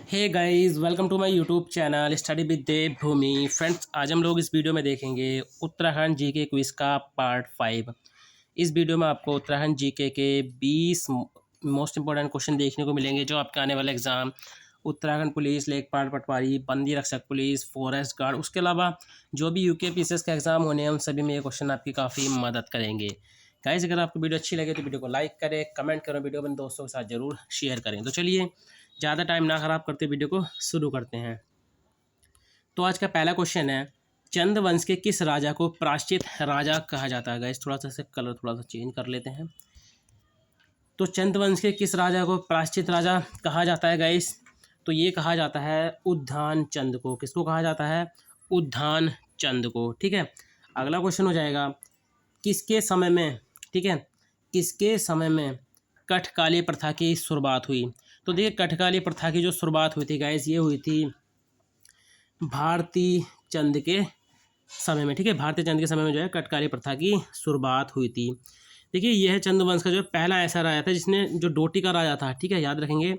Hey guys, welcome to my YouTube channel study with Devbhoomi. Friends, आज हम लोग इस वीडियो में देखेंगे उत्तराखंड जीके क्विज का पार्ट 5। इस वीडियो में आपको उत्तराखंड जीके के 20 मोस्ट इंपॉर्टेंट क्वेश्चन देखने को मिलेंगे जो आपके आने वाले एग्जाम उत्तराखंड पुलिस, लेखपाल पटवारी, बंदी रक्षक पुलिस, फॉरेस्ट गार्ड, उसके अलावा जो भी यूकेपीसीएस के एग्जाम होने हैं उन सभी में ये क्वेश्चन आपकी काफ़ी मदद करेंगे। गाइस, अगर आपको वीडियो अच्छी लगे तो वीडियो को लाइक करें, कमेंट करें, वीडियो अपने दोस्तों के साथ जरूर शेयर करें। तो चलिए ज़्यादा टाइम ना ख़राब करते वीडियो को शुरू करते हैं। तो आज का पहला क्वेश्चन है, चंद वंश के किस राजा को प्रायश्चित राजा कहा जाता है। गाइस, थोड़ा सा से कलर थोड़ा सा चेंज कर लेते हैं। तो चंद वंश के किस राजा को प्रायश्चित राजा कहा जाता है गाइस? तो ये कहा जाता है उद्यान चंद को। किसको कहा जाता है? उद्यान चंद को। ठीक है, अगला क्वेश्चन हो जाएगा, किसके समय में, ठीक है, किसके समय में कठकाली प्रथा की शुरुआत हुई? तो देखिए, कठकाली प्रथा की जो शुरुआत हुई थी गाइस, ये हुई थी भारती चंद के समय में। ठीक है, भारती चंद के समय में जो है कठकाली प्रथा की शुरुआत हुई थी। देखिए, यह है चंद वंश का जो पहला ऐसा राजा था जिसने, जो डोटी का राजा था, ठीक है, याद रखेंगे,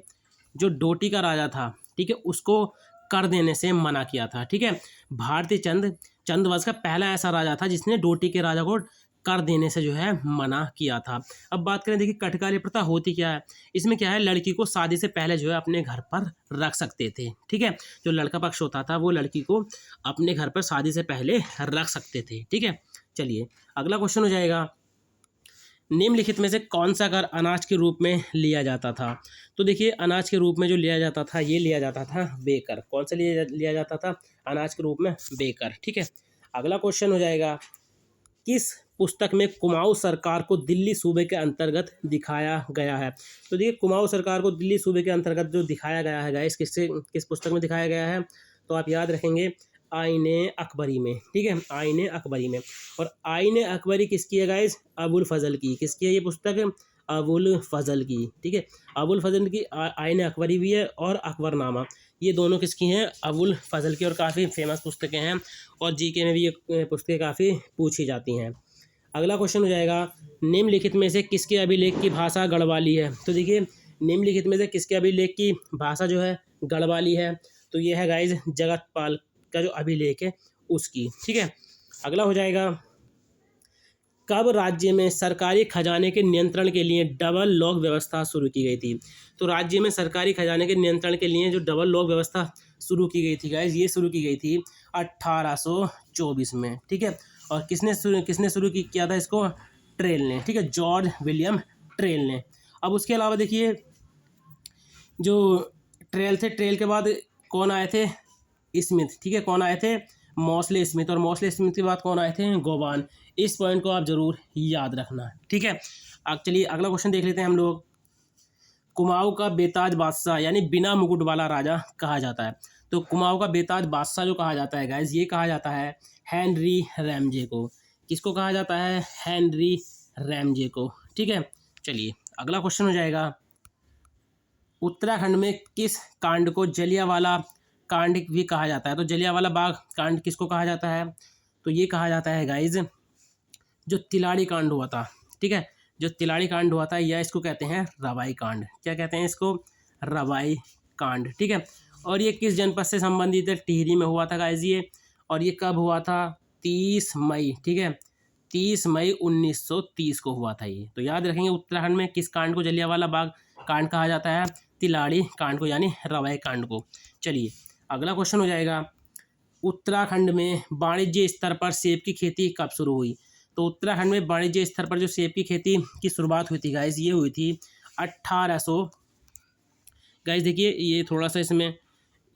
जो डोटी का राजा था, ठीक है, उसको कर देने से मना किया था। ठीक है, भारतीय चंद वंश का पहला ऐसा राजा था जिसने डोटी के राजा को कर देने से जो है मना किया था। अब बात करें, देखिए कठकाली प्रथा होती क्या है, इसमें क्या है, लड़की को शादी से पहले जो है अपने घर पर रख सकते थे। ठीक है, जो लड़का पक्ष होता था वो लड़की को अपने घर पर शादी से पहले रख सकते थे। ठीक है, चलिए अगला क्वेश्चन हो जाएगा, निम्नलिखित में से कौन सा कर अनाज के रूप में लिया जाता था? तो देखिए, अनाज के रूप में जो लिया जाता था, ये लिया जाता था बेकर। कौन सा लिया जाता था अनाज के रूप में? बेकर। ठीक है, अगला क्वेश्चन हो जाएगा, किस पुस्तक में कुमाऊं सरकार को दिल्ली सूबे के अंतर्गत दिखाया गया है? तो देखिए, कुमाऊं सरकार को दिल्ली सूबे के अंतर्गत जो दिखाया गया है गाइस, किस पुस्तक में दिखाया गया है? तो आप याद रखेंगे, आईने अकबरी में। ठीक है, आईने अकबरी में। और आईने अकबरी किसकी है गाइस? अबुल फजल की। किसकी है ये पुस्तक? अबुल फजल की। ठीक है, अबुल फजल की आईने अकबरी भी है और अकबरनामा, ये दोनों किसकी हैं? अबुल फजल की। और काफ़ी फेमस पुस्तकें हैं और जीके में भी ये पुस्तकें काफ़ी पूछी जाती हैं। अगला क्वेश्चन हो जाएगा, निम्नलिखित में से किसके अभिलेख की भाषा गढ़वाली है? तो देखिए, निम्नलिखित में से किसके अभिलेख की भाषा जो है गढ़वाली है? तो ये है गाइज जगतपाल का जो अभिलेख है उसकी। ठीक है, अगला हो जाएगा, कब राज्य में सरकारी खजाने के नियंत्रण के लिए डबल लॉक व्यवस्था शुरू की गई थी? तो राज्य में सरकारी खजाने के नियंत्रण के लिए जो डबल लॉक व्यवस्था शुरू की गई थी गाइज, ये शुरू की गई थी 1824 में। ठीक है, और किसने शुरू किया था इसको? ट्रेल ने। ठीक है, जॉर्ज विलियम ट्रेल ने। अब उसके अलावा देखिए, जो ट्रेल थे, ट्रेल के बाद कौन आए थे? स्मिथ। ठीक है, कौन आए थे? Mauchly Smith. और मॉसले स्मिथ के बाद कौन आए थे? गोबान। इस पॉइंट को आप जरूर याद रखना। ठीक है, अब चलिए अगला क्वेश्चन देख लेते हैं हम लोग, कुमाऊं का बेताज बादशाह यानी बिना मुकुट वाला राजा कहा जाता है? तो कुमाऊं का बेताज बादशाह जो कहा जाता है गाइज, ये कहा जाता है हेनरी रैमजे को। किसको कहा जाता है? हेनरी रैमजे को। ठीक है, चलिए अगला क्वेश्चन हो जाएगा, उत्तराखंड में किस कांड को जलियांवाला कांड भी कहा जाता है? तो जलियांवाला बाग कांड किसको कहा जाता है? तो ये कहा जाता है गाइज, जो तिलाड़ी कांड हुआ था। ठीक है, जो तिलाड़ी कांड हुआ था, या इसको कहते हैं रवाई कांड। क्या कहते हैं इसको? रवाई कांड। ठीक है, और ये किस जनपद से संबंधित है? टिहरी में हुआ था गाइज ये। और ये कब हुआ था? 30 मई। ठीक है, 30 मई 1930 को हुआ था ये। तो याद रखेंगे, उत्तराखंड में किस कांड को जलियांवाला बाग कांड कहा जाता है? तिलाड़ी कांड को, यानी रवाई कांड को। चलिए अगला क्वेश्चन हो जाएगा, उत्तराखंड में वाणिज्य स्तर पर सेब की खेती कब शुरू हुई? तो उत्तराखंड में वाणिज्य स्तर पर जो सेब की खेती की शुरुआत हुई थी गाइस, ये हुई थी 1800। गाइस देखिए, ये थोड़ा सा इसमें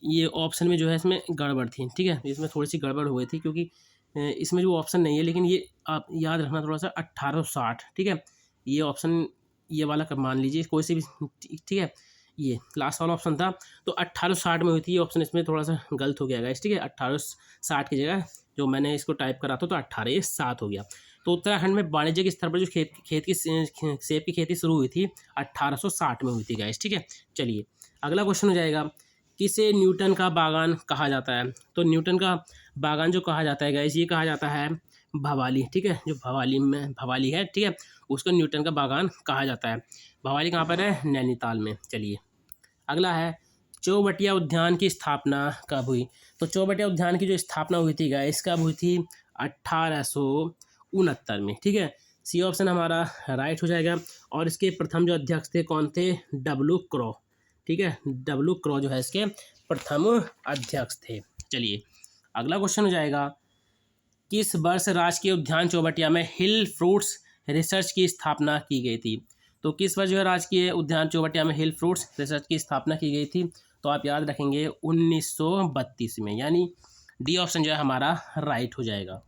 ये ऑप्शन में जो है इसमें गड़बड़ थी। ठीक है, इसमें थोड़ी सी गड़बड़ हुई थी क्योंकि इसमें जो ऑप्शन नहीं है, लेकिन ये आप याद रखना थोड़ा सा 1860। ठीक है, ये ऑप्शन, ये वाला मान लीजिए कोई सी भी। ठीक है, ये लास्ट वाला ऑप्शन था, तो 1860 में हुई थी ये ऑप्शन, इसमें थोड़ा सा गलत हो गया गाइस। ठीक है, 1860 की जगह जो मैंने इसको टाइप करा था तो 1807 हो गया। तो उत्तराखंड में वाणिज्यिक स्तर पर जो खेत की सेब की खेती शुरू हुई थी 1860 में हुई थी गाइस। ठीक है, चलिए अगला क्वेश्चन हो जाएगा, किसे न्यूटन का बागान कहा जाता है? तो न्यूटन का बागान जो कहा जाता है गाइस, ये कहा जाता है भवाली। ठीक है, जो भवाली है, ठीक है, उसको न्यूटन का बागान कहा जाता है। भवाली कहाँ पर है? नैनीताल में। चलिए अगला है, चौबटिया उद्यान की स्थापना कब हुई? तो चौबटिया उद्यान की जो स्थापना हुई थी गाइस, कब हुई थी? 1869 में, ठीक है। सी ऑप्शन हमारा राइट हो जाएगा। और इसके प्रथम जो अध्यक्ष थे कौन थे? डब्ल्यू क्रॉ, ठीक है। डब्ल्यू क्रॉ जो है इसके प्रथम अध्यक्ष थे। चलिए अगला क्वेश्चन हो जाएगा, किस वर्ष राजकीय उद्यान चौबटिया में हिल फ्रूट्स रिसर्च की स्थापना की गई थी? तो किस वर्ष जो है राजकीय उद्यान चौबटिया में हिल फ्रूट्स रिसर्च की स्थापना की गई थी? तो आप याद रखेंगे 1932 में, यानी डी ऑप्शन जो है हमारा राइट हो जाएगा।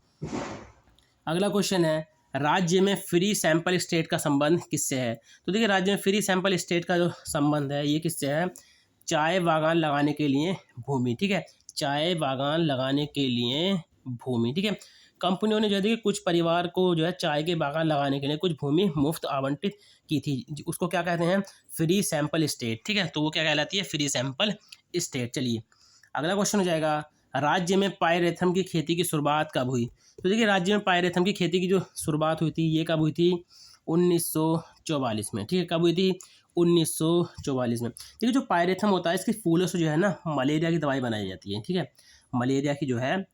अगला क्वेश्चन है, राज्य में फ्री सैंपल स्टेट का संबंध किससे है? तो देखिए राज्य में फ्री सैंपल स्टेट का जो संबंध है ये किससे है? चाय बागान लगाने के लिए भूमि, ठीक है। चाय बागान लगाने के लिए भूमि, ठीक है। कंपनियों ने जो है कुछ परिवार को जो है चाय के बागान लगाने के लिए कुछ भूमि मुफ्त आवंटित की थी, उसको क्या कहते हैं? फ्री सैंपल स्टेट, ठीक है। तो वो क्या कहलाती है? Free sample state. चलिए अगला क्वेश्चन हो जाएगा, राज्य में पायरेथम की खेती की शुरुआत कब हुई? तो देखिए राज्य में पायरेथम की खेती की जो शुरुआत हुई थी ये कब हुई थी? 1944 में, ठीक है। कब हुई थी? 1944 में। देखिए जो पायरेथम होता है इसके फूलों से जो है ना मलेरिया की दवाई बनाई जाती है, ठीक है। मलेरिया की जो है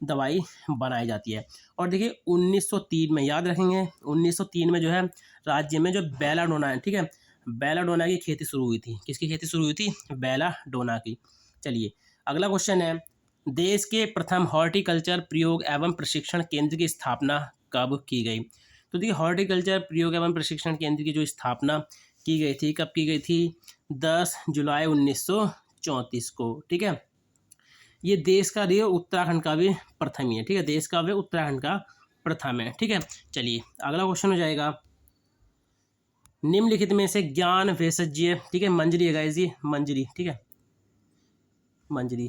दवाई बनाई जाती है। और देखिए 1903 में, याद रखेंगे 1903 में जो है राज्य में जो बेलाडोना है, ठीक है, बेलाडोना की खेती शुरू हुई थी। किसकी खेती शुरू हुई थी? बेलाडोना की। चलिए अगला क्वेश्चन है, देश के प्रथम हॉर्टिकल्चर प्रयोग एवं प्रशिक्षण केंद्र की स्थापना कब की गई? तो देखिए हॉर्टिकल्चर प्रयोग एवं प्रशिक्षण केंद्र की जो स्थापना की गई थी, कब की गई थी? 10 जुलाई 1934 को, ठीक है। ये देश का भी उत्तराखंड का भी प्रथम ही है, ठीक है। देश का भी उत्तराखंड का प्रथम है, ठीक है। चलिए अगला क्वेश्चन हो जाएगा, निम्नलिखित में से ज्ञान भेषज्य, ठीक है, मंजरी है गाइस, ये मंजरी, ठीक है, मंजरी।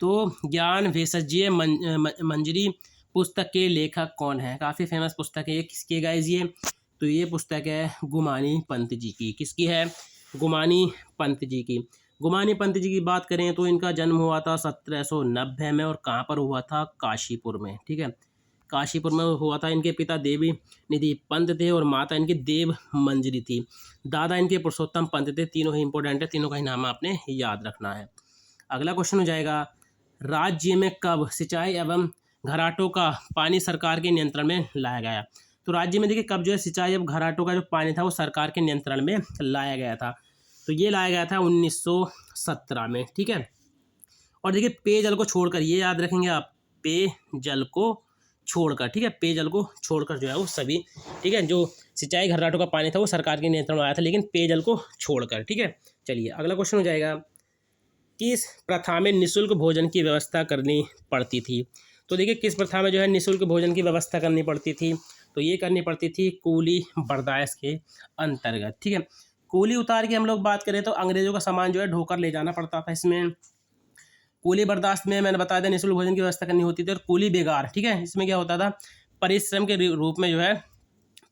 तो ज्ञान भेषज्य मंजरी पुस्तक के लेखक कौन है? काफ़ी फेमस पुस्तक है ये, किसकी है गाइस ये? तो ये पुस्तक है गुमानी पंत जी की। किसकी है? गुमानी पंत जी की। गुमानी पंत जी की बात करें तो इनका जन्म हुआ था 1790 में, और कहाँ पर हुआ था? काशीपुर में, ठीक है। काशीपुर में हुआ था। इनके पिता देवी निधि पंत थे और माता इनकी देव मंजरी थी। दादा इनके पुरुषोत्तम पंत थे। तीनों ही इंपॉर्टेंट है, तीनों का ही नाम आपने याद रखना है। अगला क्वेश्चन हो जाएगा, राज्य में कब सिंचाई एवं घराटों का पानी सरकार के नियंत्रण में लाया गया? तो राज्य में देखिए कब जो है सिंचाई एवं घराटों का जो पानी था वो सरकार के नियंत्रण में लाया गया था। तो ये लाया गया था 1917 में, ठीक है। और देखिए पेयजल को छोड़कर, ये याद रखेंगे आप, पेयजल को छोड़कर, ठीक है, पेयजल को छोड़कर जो है वो सभी, ठीक है, जो सिंचाई घराटों का पानी था वो सरकार के नियंत्रण में आया था, लेकिन पेयजल को छोड़कर, ठीक है। चलिए अगला क्वेश्चन हो जाएगा, किस प्रथा में निःशुल्क भोजन की व्यवस्था करनी पड़ती थी? तो देखिए किस प्रथा में जो है निःशुल्क भोजन की व्यवस्था करनी पड़ती थी? तो ये करनी पड़ती थी कूली बर्दाश्त के अंतर्गत, ठीक है। कूली उतार की हम लोग बात करें तो अंग्रेजों का सामान जो है ढोकर ले जाना पड़ता था। इसमें कूली बर्दाश्त में मैंने बताया था निःशुल्क भोजन की व्यवस्था करनी होती थी। और कूली बेगार, ठीक है, इसमें क्या होता था? परिश्रम के रूप में जो है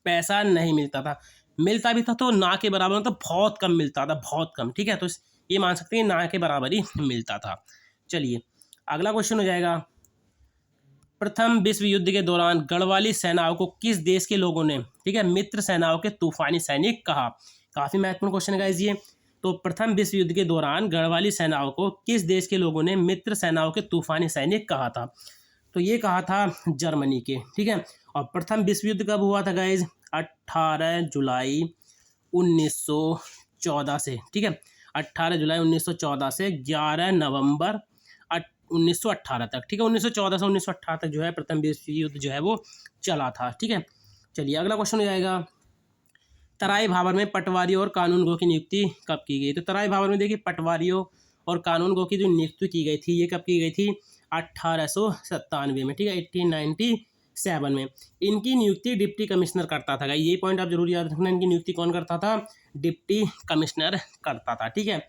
पैसा नहीं मिलता था, मिलता भी था तो ना के बराबर, मतलब बहुत कम मिलता था, बहुत कम, ठीक है। तो ये मान सकते हैं ना के बराबर ही मिलता था। चलिए अगला क्वेश्चन हो जाएगा, प्रथम विश्व युद्ध के दौरान गढ़वाली सेनाओं को किस देश के लोगों ने, ठीक है, मित्र सेनाओं के तूफानी सैनिक कहा? काफ़ी महत्वपूर्ण क्वेश्चन है गाइस ये। तो प्रथम विश्व युद्ध के दौरान गढ़वाली सेनाओं को किस देश के लोगों ने मित्र सेनाओं के तूफानी सैनिक कहा था? तो ये कहा था जर्मनी के, ठीक है। और प्रथम विश्व युद्ध कब हुआ था गाइस? 18 जुलाई 1914 से, ठीक है, 18 जुलाई 1914 से 11 नवंबर 1918 तक, ठीक है। 1914 से 1918 तक जो है प्रथम विश्व युद्ध जो है वो चला था, ठीक है। चलिए अगला क्वेश्चन हो जाएगा, तराई भाबर में पटवारियों और कानूनगो की नियुक्ति कब की गई? तो तराई भाबर में देखिए पटवारियों और कानूनगो की जो नियुक्ति की गई थी ये कब की गई थी? 1897 में, ठीक है, 1897 में। इनकी नियुक्ति डिप्टी कमिश्नर करता था। ये पॉइंट आप जरूर याद रखना, इनकी नियुक्ति कौन करता था? डिप्टी कमिश्नर करता था, ठीक है।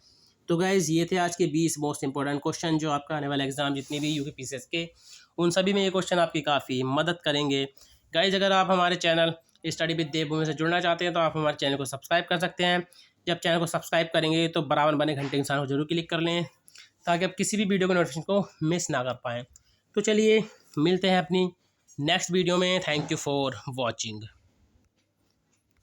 तो गाइज ये थे आज के 20 मोस्ट इंपॉर्टेंट क्वेश्चन जो आपका आने वाला एग्जाम जितने भी यूपीपीसीएस के, उन सभी में ये क्वेश्चन आपकी काफ़ी मदद करेंगे। गाइज अगर आप हमारे चैनल स्टडी विद देवभूमि से जुड़ना चाहते हैं तो आप हमारे चैनल को सब्सक्राइब कर सकते हैं। जब चैनल को सब्सक्राइब करेंगे तो बराबर बने घंटे के निशान को जरूर क्लिक कर लें ताकि आप किसी भी वीडियो के नोटिफिकेशन को मिस ना कर पाएँ। तो चलिए मिलते हैं अपनी नेक्स्ट वीडियो में। Thank you for watching.